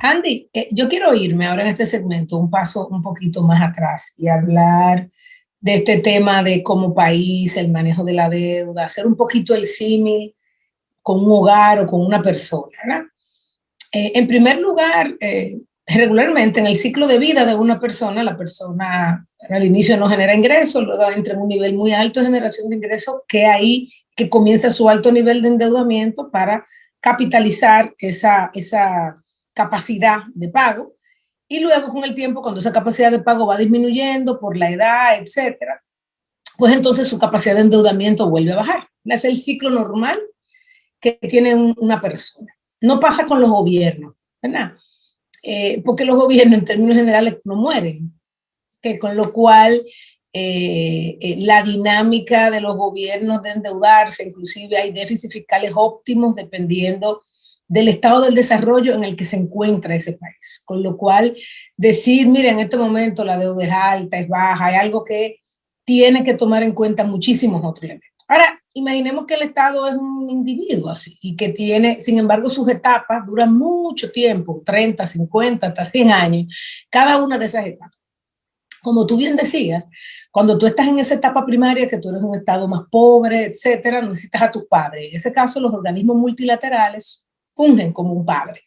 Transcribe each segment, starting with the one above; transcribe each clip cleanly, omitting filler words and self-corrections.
Andy, yo quiero irme ahora en este segmento un paso un poquito más atrás y hablar de este tema de como país, el manejo de la deuda, hacer un poquito el símil con un hogar o con una persona, ¿verdad? En primer lugar, regularmente en el ciclo de vida de una persona, la persona al inicio no genera ingresos, luego entra en un nivel muy alto de generación de ingresos, que ahí que comienza su alto nivel de endeudamiento para capitalizar esa capacidad de pago. Y luego con el tiempo, cuando esa capacidad de pago va disminuyendo por la edad, etcétera, pues entonces su capacidad de endeudamiento vuelve a bajar. Es el ciclo normal que tiene una persona. No pasa con los gobiernos, ¿verdad? Porque los gobiernos en términos generales no mueren, que con lo cual la dinámica de los gobiernos de endeudarse, inclusive hay déficits fiscales óptimos dependiendo del estado del desarrollo en el que se encuentra ese país. Con lo cual, decir, mira, en este momento la deuda es alta, es baja, hay algo que tiene que tomar en cuenta muchísimos otros elementos. Ahora, imaginemos que el Estado es un individuo así y que tiene, sin embargo, sus etapas duran mucho tiempo, 30, 50, hasta 100 años, cada una de esas etapas. Como tú bien decías, cuando tú estás en esa etapa primaria, que tú eres un Estado más pobre, etcétera, necesitas a tus padres. En ese caso, los organismos multilaterales fungen como un padre,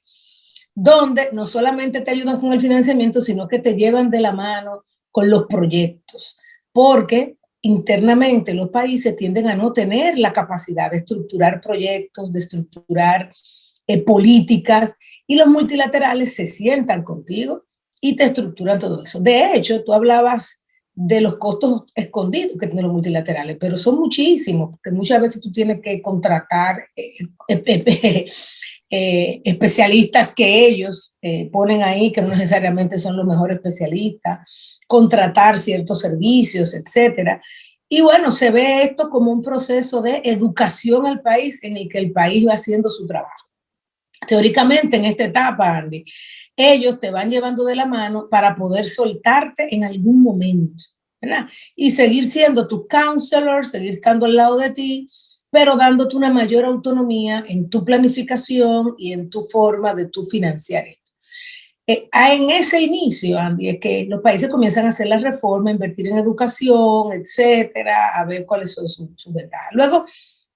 donde no solamente te ayudan con el financiamiento, sino que te llevan de la mano con los proyectos, porque internamente los países tienden a no tener la capacidad de estructurar proyectos, de estructurar políticas, y los multilaterales se sientan contigo y te estructuran todo eso. De hecho, tú hablabas de los costos escondidos que tienen los multilaterales, pero son muchísimos, porque muchas veces tú tienes que contratar especialistas que ellos ponen ahí, que no necesariamente son los mejores especialistas, contratar ciertos servicios, etcétera. Y bueno, se ve esto como un proceso de educación al país en el que el país va haciendo su trabajo. Teóricamente, en esta etapa, Andy, ellos te van llevando de la mano para poder soltarte en algún momento, ¿verdad? Y seguir siendo tu counselor, seguir estando al lado de ti, pero dándote una mayor autonomía en tu planificación y en tu forma de tu financiar esto. En ese inicio, Andy, es que los países comienzan a hacer la reforma, invertir en educación, etcétera, a ver cuáles son sus ventajas. Luego,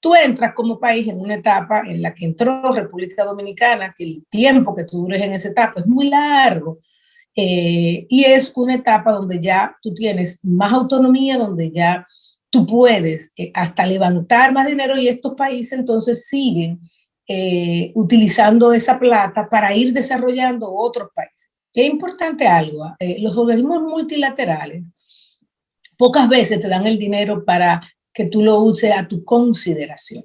tú entras como país en una etapa en la que entró República Dominicana, que el tiempo que tú dures en esa etapa es muy largo, y es una etapa donde ya tú tienes más autonomía, donde ya tú puedes hasta levantar más dinero, y estos países entonces siguen utilizando esa plata para ir desarrollando otros países. Es importante algo, los organismos multilaterales pocas veces te dan el dinero para que tú lo uses a tu consideración,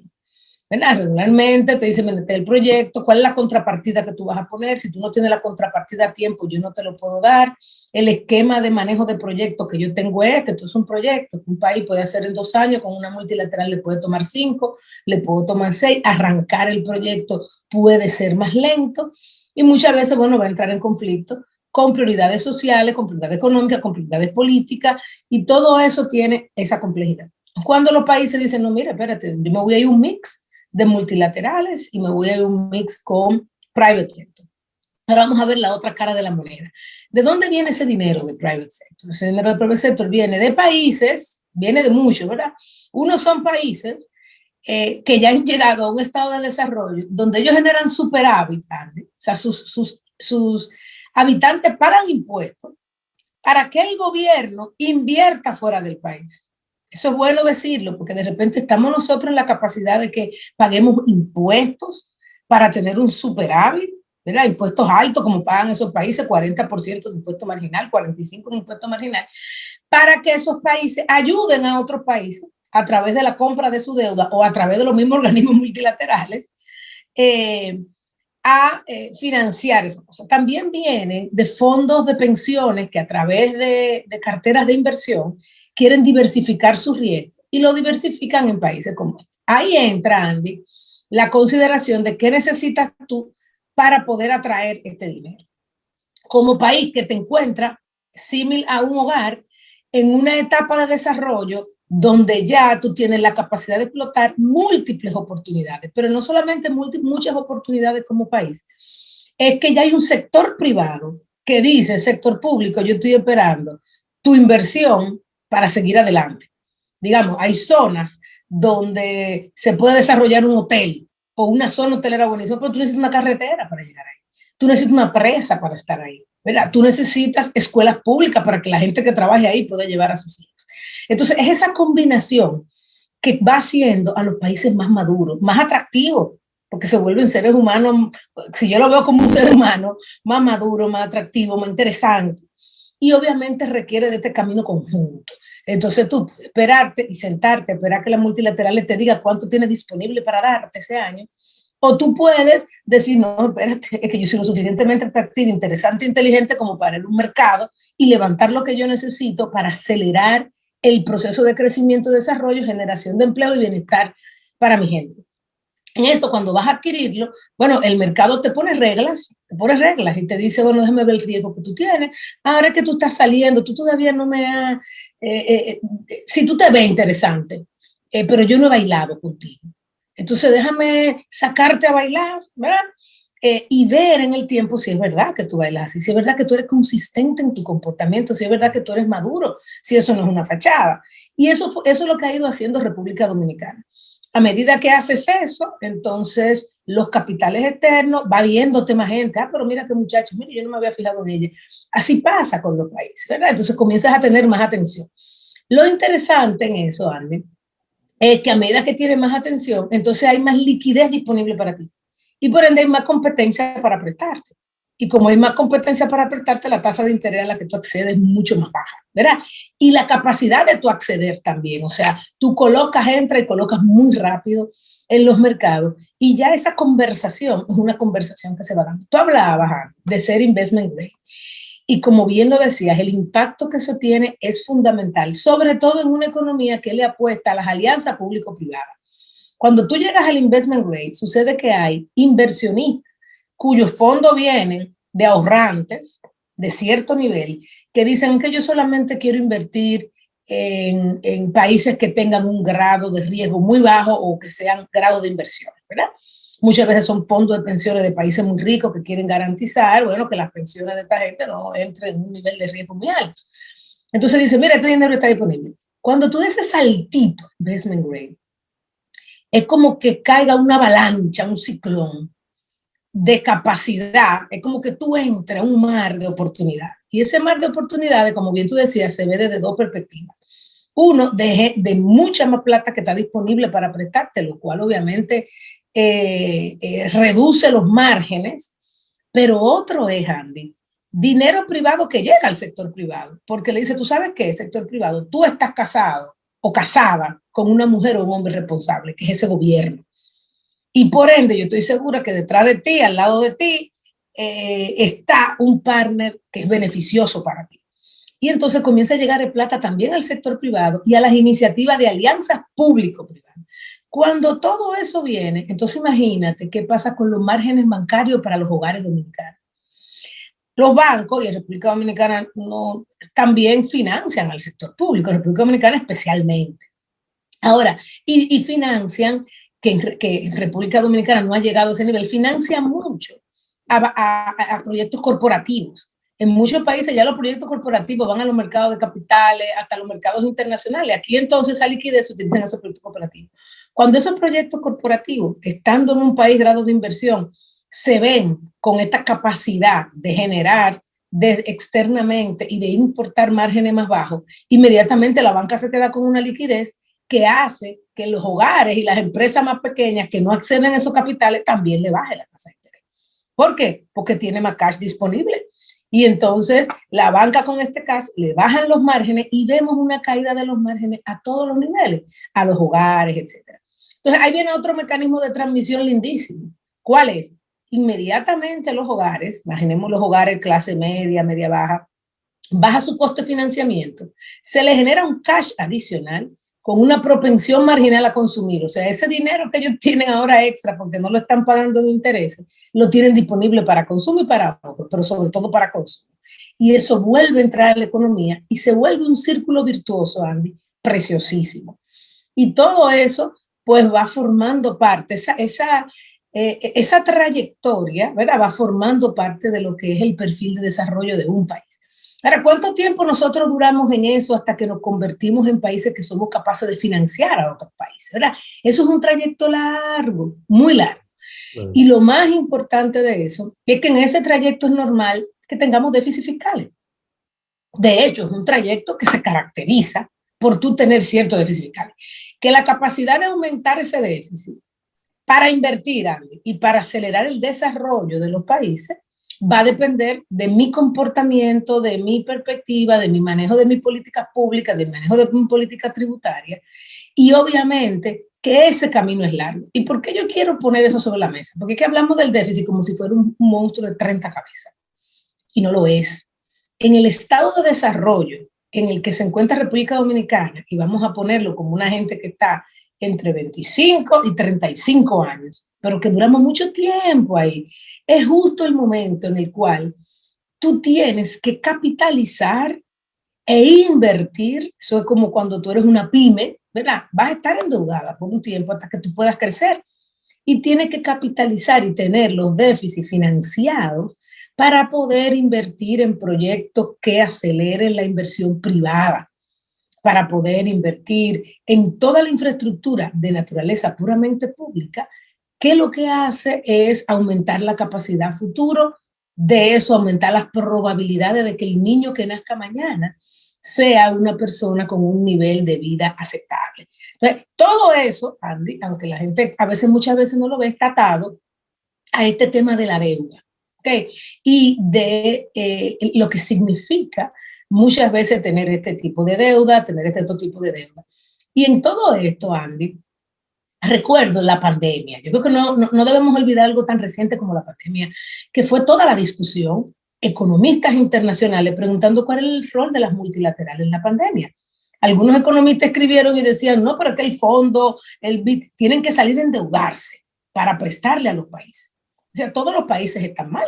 ¿verdad? Regularmente te dicen, vete el proyecto, ¿cuál es la contrapartida que tú vas a poner? Si tú no tienes la contrapartida a tiempo, yo no te lo puedo dar. El esquema de manejo de proyectos que yo tengo esto es un proyecto que un país puede hacer en 2 años, con una multilateral le puede tomar 5, le puedo tomar 6, arrancar el proyecto puede ser más lento y muchas veces, bueno, va a entrar en conflicto con prioridades sociales, con prioridades económicas, con prioridades políticas, y todo eso tiene esa complejidad. Cuando los países dicen, no, mira, espérate, yo me voy a ir un mix de multilaterales y me voy a ir un mix con private sector. Ahora vamos a ver la otra cara de la moneda. ¿De dónde viene ese dinero de private sector? Ese dinero de private sector viene de países, viene de muchos, ¿verdad? Unos son países que ya han llegado a un estado de desarrollo donde ellos generan superávit, o sea, sus habitantes pagan impuestos para que el gobierno invierta fuera del país. Eso es bueno decirlo, porque de repente estamos nosotros en la capacidad de que paguemos impuestos para tener un superávit, ¿verdad? Impuestos altos como pagan esos países, 40% de impuesto marginal, 45% de impuesto marginal, para que esos países ayuden a otros países a través de la compra de su deuda o a través de los mismos organismos multilaterales, a financiar esas cosas. También vienen de fondos de pensiones que a través de carteras de inversión quieren diversificar su riesgo y lo diversifican en países como este. Ahí entra, Andy, la consideración de qué necesitas tú para poder atraer este dinero. Como país que te encuentra similar a un hogar en una etapa de desarrollo donde ya tú tienes la capacidad de explotar múltiples oportunidades, pero no solamente muchas oportunidades como país. es que ya hay un sector privado que dice, sector público, yo estoy esperando tu inversión para seguir adelante. Digamos, hay zonas donde se puede desarrollar un hotel o una zona hotelera buenísima, pero tú necesitas una carretera para llegar ahí. Tú necesitas una presa para estar ahí, ¿verdad? Tú necesitas escuelas públicas para que la gente que trabaje ahí pueda llevar a sus hijos. Entonces, es esa combinación que va haciendo a los países más maduros, más atractivos, porque se vuelven seres humanos, si yo lo veo como un ser humano, más maduro, más atractivo, más interesante. Y obviamente requiere de este camino conjunto. Entonces tú esperarte y sentarte, esperar que las multilaterales te diga cuánto tienes disponible para darte ese año, o tú puedes decir, no, espérate, es que yo soy lo suficientemente atractivo, interesante, inteligente como para ir a un mercado y levantar lo que yo necesito para acelerar el proceso de crecimiento, desarrollo, generación de empleo y bienestar para mi gente. En eso, cuando vas a adquirirlo, bueno, el mercado te pone reglas y te dice, bueno, déjame ver el riesgo que tú tienes. Ahora que tú estás saliendo, tú todavía no me has, si tú te ves interesante, pero yo no he bailado contigo. Entonces déjame sacarte a bailar, ¿verdad? Y ver en el tiempo si es verdad que tú bailas así, si es verdad que tú eres consistente en tu comportamiento, si es verdad que tú eres maduro, si eso no es una fachada. Y eso es lo que ha ido haciendo República Dominicana. A medida que haces eso, entonces los capitales externos va viéndote más gente. Ah, pero mira qué muchacho, mira, yo no me había fijado en ella. Así pasa con los países, ¿verdad? Entonces comienzas a tener más atención. Lo interesante en eso, Andy, es que a medida que tienes más atención, entonces hay más liquidez disponible para ti. Y por ende hay más competencia para prestarte. Y como hay más competencia para prestarte, la tasa de interés a la que tú accedes es mucho más baja, ¿verdad? Y la capacidad de tú acceder también, o sea, tú colocas, entra y colocas muy rápido en los mercados y ya esa conversación es una conversación que se va dando. Tú hablabas de ser investment grade y como bien lo decías, el impacto que eso tiene es fundamental, sobre todo en una economía que le apuesta a las alianzas público-privadas. Cuando tú llegas al investment grade, sucede que hay inversionistas cuyos fondos vienen de ahorrantes de cierto nivel, que dicen que yo solamente quiero invertir en países que tengan un grado de riesgo muy bajo o que sean grados de inversión, ¿verdad? Muchas veces son fondos de pensiones de países muy ricos que quieren garantizar, bueno, que las pensiones de esta gente no entren en un nivel de riesgo muy alto. Entonces dice, mira, este dinero está disponible. Cuando tú des ese saltito, investment grade, es como que caiga una avalancha, un ciclón de capacidad, es como que tú entres a un mar de oportunidades. Y ese mar de oportunidades, como bien tú decías, se ve desde dos perspectivas. Uno, de mucha más plata que está disponible para prestarte, lo cual obviamente reduce los márgenes, pero otro es, Andy, dinero privado que llega al sector privado, porque le dice, tú sabes qué, sector privado, tú estás casado o casada con una mujer o un hombre responsable, que es ese gobierno. Y por ende, yo estoy segura que detrás de ti, al lado de ti, está un partner que es beneficioso para ti. Y entonces comienza a llegar el plata también al sector privado y a las iniciativas de alianzas público-privadas. Cuando todo eso viene, entonces imagínate qué pasa con los márgenes bancarios para los hogares dominicanos. Los bancos y en República Dominicana no, también financian al sector público, en República Dominicana especialmente. Ahora, y financian, que en República Dominicana no ha llegado a ese nivel, financian mucho a proyectos corporativos. En muchos países ya los proyectos corporativos van a los mercados de capitales, hasta los mercados internacionales. Aquí entonces a liquidez se utilizan esos proyectos corporativos. Cuando esos proyectos corporativos, estando en un país grado de inversión, se ven con esta capacidad de generar externamente y de importar márgenes más bajos, inmediatamente la banca se queda con una liquidez que hace que los hogares y las empresas más pequeñas que no acceden a esos capitales también le baje la tasa de interés. ¿Por qué? Porque tiene más cash disponible. Y entonces la banca con este cash le bajan los márgenes y vemos una caída de los márgenes a todos los niveles, a los hogares, etc. Entonces ahí viene otro mecanismo de transmisión lindísimo. ¿Cuál es? Inmediatamente los hogares, imaginemos los hogares clase media, media baja, baja su costo de financiamiento, se le genera un cash adicional con una propensión marginal a consumir. O sea, ese dinero que ellos tienen ahora extra porque no lo están pagando en intereses, lo tienen disponible para consumo y para ahorro, pero sobre todo para consumo. Y eso vuelve a entrar a la economía y se vuelve un círculo virtuoso, Andy, preciosísimo. Y todo eso, pues va formando parte, esa trayectoria, ¿verdad?, va formando parte de lo que es el perfil de desarrollo de un país. Ahora, ¿cuánto tiempo nosotros duramos en eso hasta que nos convertimos en países que somos capaces de financiar a otros países, ¿verdad? Eso es un trayecto largo, muy largo. Bueno. Y lo más importante de eso es que en ese trayecto es normal que tengamos déficits fiscales. De hecho, es un trayecto que se caracteriza por tú tener cierto déficit fiscal. Que la capacidad de aumentar ese déficit para invertir, Andy, y para acelerar el desarrollo de los países va a depender de mi comportamiento, de mi perspectiva, de mi manejo de mis políticas públicas, del manejo de mi política tributaria, y obviamente que ese camino es largo. ¿Y por qué yo quiero poner eso sobre la mesa? Porque es que hablamos del déficit como si fuera un monstruo de 30 cabezas, y no lo es. En el estado de desarrollo en el que se encuentra República Dominicana, y vamos a ponerlo como una gente que está entre 25 y 35 años, pero que duramos mucho tiempo ahí, es justo el momento en el cual tú tienes que capitalizar e invertir. Eso es como cuando tú eres una pyme, ¿verdad? Vas a estar endeudada por un tiempo hasta que tú puedas crecer y tienes que capitalizar y tener los déficits financiados para poder invertir en proyectos que aceleren la inversión privada, para poder invertir en toda la infraestructura de naturaleza puramente pública, que lo que hace es aumentar la capacidad futuro, de eso aumentar las probabilidades de que el niño que nazca mañana sea una persona con un nivel de vida aceptable. Entonces, todo eso, Andy, aunque la gente a veces, muchas veces no lo ve, está atado a este tema de la deuda, ¿okay? Y de lo que significa muchas veces tener este tipo de deuda, tener este otro tipo de deuda. Y en todo esto, Andy, recuerdo la pandemia. Yo creo que no debemos olvidar algo tan reciente como la pandemia, que fue toda la discusión, economistas internacionales preguntando cuál es el rol de las multilaterales en la pandemia. Algunos economistas escribieron y decían, no, pero es que el fondo, el BID, tienen que salir a endeudarse para prestarle a los países. O sea, todos los países están mal.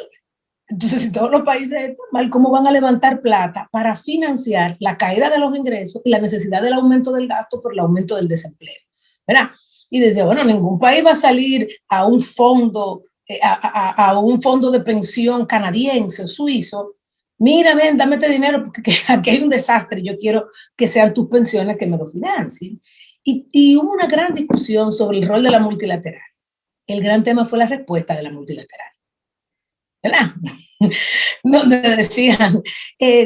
Entonces, si todos los países están mal, ¿cómo van a levantar plata para financiar la caída de los ingresos y la necesidad del aumento del gasto por el aumento del desempleo? ¿Verdad? Y decía, bueno, ningún país va a salir a un fondo, a un fondo de pensión canadiense o suizo. Mira, ven, dame este dinero porque aquí hay un desastre. Yo quiero que sean tus pensiones que me lo financien. Y hubo una gran discusión sobre el rol de la multilateral. El gran tema fue la respuesta de la multilateral, ¿verdad? Donde decían,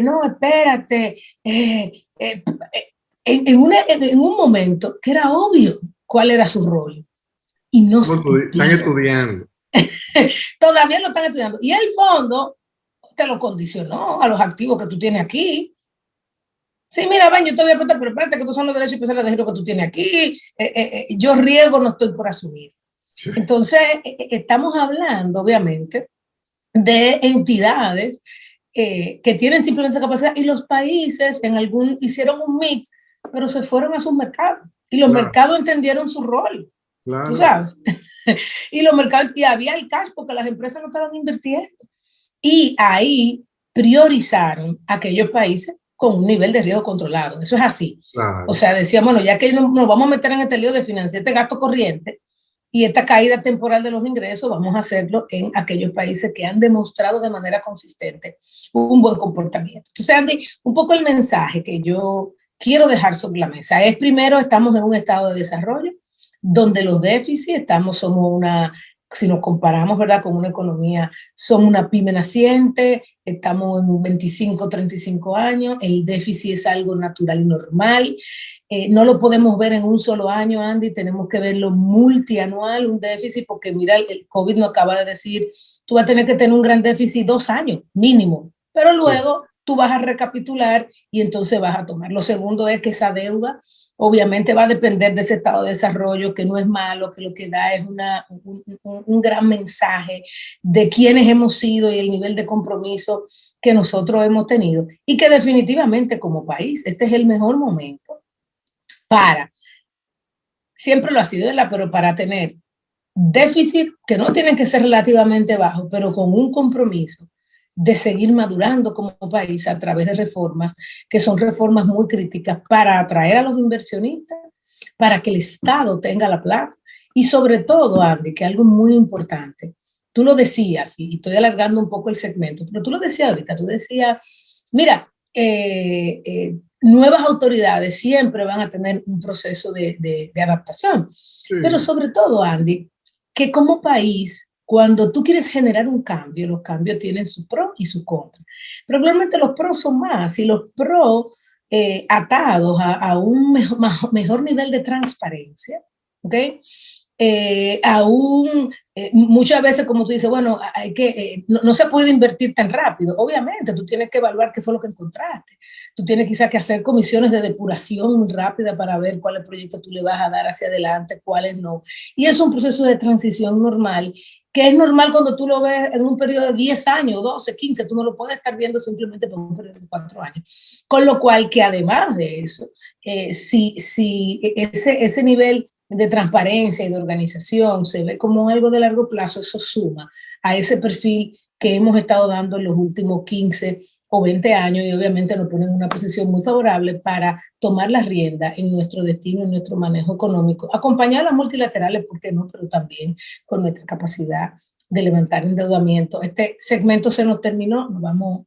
no, espérate, en un momento que era obvio cuál era su rol. Y no se están estudiando. Todavía lo están estudiando. Y el fondo te lo condicionó a los activos que tú tienes aquí. Sí, mira, ven, yo te voy a preguntar, pero espérate que tú son los derechos especiales de giro que tú tienes aquí. Yo riesgo no estoy por asumir. Sí. Entonces, estamos hablando, obviamente, de entidades que tienen simplemente esa capacidad, y los países hicieron un mix, pero se fueron a sus mercados. Y los mercados entendieron su rol. Claro. Tú sabes. Y los mercados, y había el cash porque las empresas no estaban invirtiendo. Y ahí priorizaron aquellos países con un nivel de riesgo controlado. Eso es así. Claro. O sea, decían, bueno, ya que nos vamos a meter en este lío de financiar este gasto corriente y esta caída temporal de los ingresos, vamos a hacerlo en aquellos países que han demostrado de manera consistente un buen comportamiento. Entonces, Andy, un poco el mensaje que yo quiero dejar sobre la mesa es, primero, estamos en un estado de desarrollo donde los déficits, si nos comparamos, ¿verdad?, con una economía, somos una pyme naciente, estamos en 25, 35 años, el déficit es algo natural y normal, no lo podemos ver en un solo año, Andy, tenemos que verlo multianual, un déficit, porque mira, el COVID nos acaba de decir, tú vas a tener que tener un gran déficit 2 años, mínimo, pero luego tú vas a recapitular y entonces vas a tomar. Lo segundo es que esa deuda obviamente va a depender de ese estado de desarrollo, que no es malo, que lo que da es un gran mensaje de quiénes hemos sido y el nivel de compromiso que nosotros hemos tenido, y que definitivamente como país este es el mejor momento para, siempre lo ha sido, pero para tener déficit que no tienen que ser relativamente bajos, pero con un compromiso de seguir madurando como país a través de reformas, que son reformas muy críticas para atraer a los inversionistas, para que el Estado tenga la plata Y sobre todo, Andy, que algo muy importante, tú lo decías, y estoy alargando un poco el segmento, pero tú lo decías ahorita, tú decías, mira, nuevas autoridades siempre van a tener un proceso de adaptación, pero Sí. sobre todo, Andy, que como país, cuando tú quieres generar un cambio, los cambios tienen su pro y su contra. Probablemente los pros son más, y los pros atados a un mejor nivel de transparencia, ¿ok? Aún muchas veces, como tú dices, bueno, hay que, no se puede invertir tan rápido. Obviamente, tú tienes que evaluar qué fue lo que encontraste. Tú tienes quizás que hacer comisiones de depuración muy rápida para ver cuáles proyectos tú le vas a dar hacia adelante, cuáles no. Y es un proceso de transición normal, que es normal cuando tú lo ves en un periodo de 10 años, 12, 15, tú no lo puedes estar viendo simplemente por un periodo de 4 años. Con lo cual, que además de eso, si ese nivel de transparencia y de organización se ve como algo de largo plazo, eso suma a ese perfil que hemos estado dando en los últimos 15 o 20 años y obviamente nos pone en una posición muy favorable para tomar la rienda en nuestro destino, en nuestro manejo económico, acompañar a las multilaterales, ¿por qué no? Pero también con nuestra capacidad de levantar endeudamiento. Este segmento se nos terminó, nos vamos